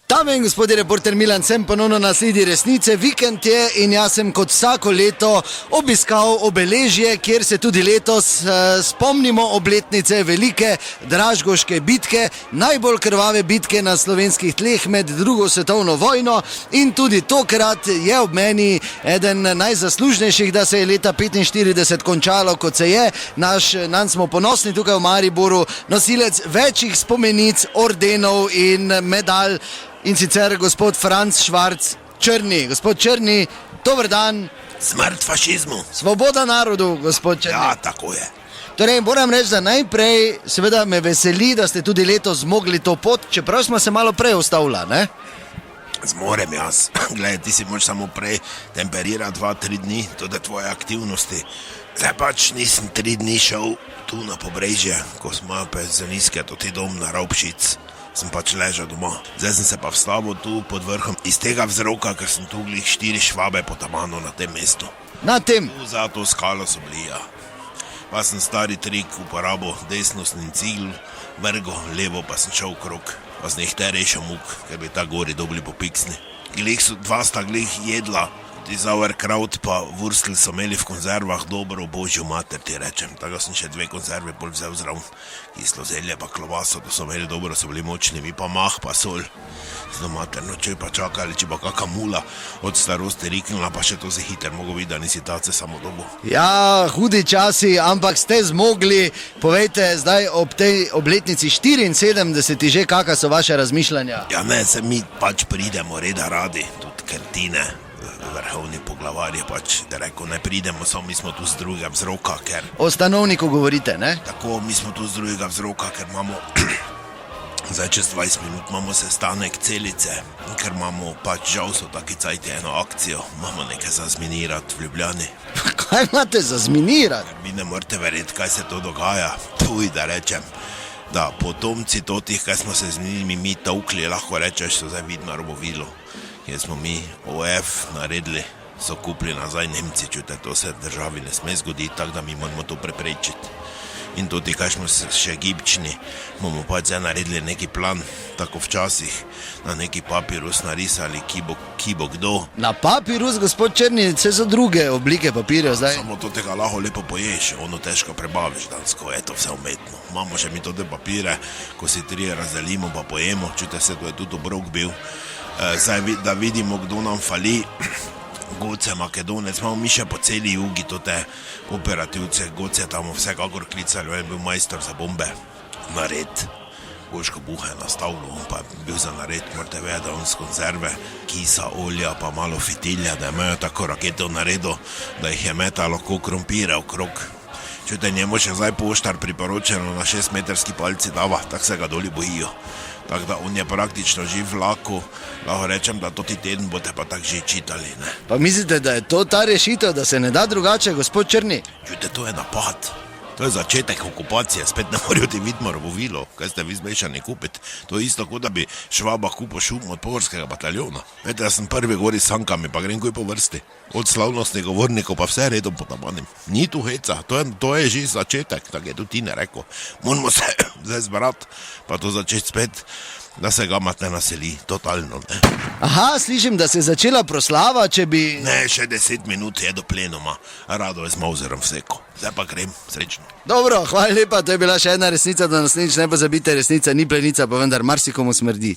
Dame in gospodje, reporter Milan, sem ponovno na sledi resnice. Vikend je in jaz sem kot vsako leto obiskal Obeležje, kjer se tudi letos spomnimo obletnice velike Dražgoške bitke, najbolj krvave bitke na slovenskih tleh med drugo svetovno vojno, in tudi tokrat je ob meni eden najzaslužnejših, da se je leta 1945 končalo, kot se je. Nanj smo ponosni tukaj v Mariboru, nosilec večjih spomenic, ordenov in medalj, in sicer gospod Franc Švarc Črni. Gospod Črni, dober dan. Smrt fašizmu. Svoboda narodu, gospod Črni. Ja, tako je. Torej, moram reči, da najprej seveda me veseli, da ste tudi letos zmogli to pot, čeprav smo se malo prej ustavila, ne? Zmorem jaz. Glej, ti si moč samo prej temperirati 2-3 dni, tudi tvoje aktivnosti. Zdaj pač nisem 3 dni šel tu na Pobrežje, ko smo penzionistke, to ti dom na Ravpšic. Sem pač ležal doma. Zdaj sem se pa vstavil tu pod vrhom iz tega vzroka, ker sem tu glih 4 švabe po tamanu na tem mestu. Na tem? Tu za to skalo so bili, ja. Pa sem stari trik uporabo, desno sem cigl, vrgo, levo pa sem šel krok. Pa sem jih te rešil muk, ker bi ta gori dobili popiksni. Glih so, 2 sta glih jedla, ti sauerkraut pa wurstel so imeli v konzervah, dobro, božjo mater ti rečem. Tako sem še 2 konzerve pol vzel zraven, kislo zelje pa klobaso, to so imeli dobro, so bili močni, mi pa mah pa sol. Zelo materno, če pa čakali, če pa kaka mula od starosti riknila, pa še to si hiter mogo videti, da nisi tace samo dobo. Ja, hudi časi, ampak ste zmogli. Povejte, zdaj ob tej obletnici 74 že, kakva so vaše razmišljanja? Ja ne, se mi pač pridemo reda radi, tudi Kertine, vrhovni poglavar je pač, da rekel, ne pridemo, samo mi smo tu z drugega vzroka, ker... O stanovniku govorite, ne? Tako, mi smo tu z drugega vzroka, ker imamo... Zdaj čez 20 minut imamo sestanek celice, ker imamo pač žal so taki cajti eno akcijo, imamo nekaj za zminirati v Ljubljani. Kaj imate za zminirati? Vi ne morete verjeti, kaj se to dogaja, tuj da rečem, da potomci totih, kaj smo se z njimi mi tavkli, lahko rečeš, so zdaj Vidmarovo vilo, kjer smo mi OF naredili, so kupili nazaj Nemci, čute, to se državi ne sme zgoditi, tako da mi moramo to preprečiti. In tudi, kaj smo še gibčni, bomo pač zdaj naredili neki plan, tako včasih, na neki papirus narisali, ki bo kdo. Na papirus, gospod Črni, vse so druge oblike papirja zdaj. Samo to tega lahko lepo poješ, ono težko prebaviš dansko, eto vse umetno. Imamo še mi tode papire, ko si 3 razdelimo pa pojemo, čute se, to je tudi obrok bil. Zdaj, da vidimo, kdo nam fali. Goce, Makedonec, imamo mi še po celi jugi, to te operativce, Goce tam vsekakor klicali, on je bil majstor za bombe, nared, Boško Buhe na stavlu, on pa bil za nared, morate vedeti, da on z konzerve, kisa, olja, pa malo fitilja, da imajo tako raketo naredo, da jih je metalo ko krompire okrog. Čute, njemu še zdaj poštar priporočeno na 6-metrski palci dava, tak se ga doli bojijo. Tako da on je praktično živ v vlaku, lahko rečem, da to ti teden boste pa tak že čitali, ne. Pa mislite, da je to ta rešitev, da se ne da drugače, gospod Črni? Čujte, to je napad. To je začetek okupacije, spet ne morajo ti Vidmarovo vilo, kaj ste vi zmešani kupiti. To je isto, kot da bi Švaba kupil šum od Pohorskega bataljona. Vete, jaz sem prvi gori s sankami, pa grem koji po vrsti. Od slavnostnih govornikov pa vse redom potabanim. Ni tu heca, to je že začetek, tako je tudi ti ne rekel. Moramo se zdaj zbrati, pa to začeti spet, da se gamat ne naseli, totalno, ne. Aha, slišim, da se je začela proslava, če bi... Ne, še 10 minut je do plenuma, rado je z Mauserom vseko. Zdaj pa grem, srečno. Dobro, hvala lepa, to je bila še ena resnica, da naslednjič ne pozabite, resnica ni plenica, pa vendar marsikomu smrdi.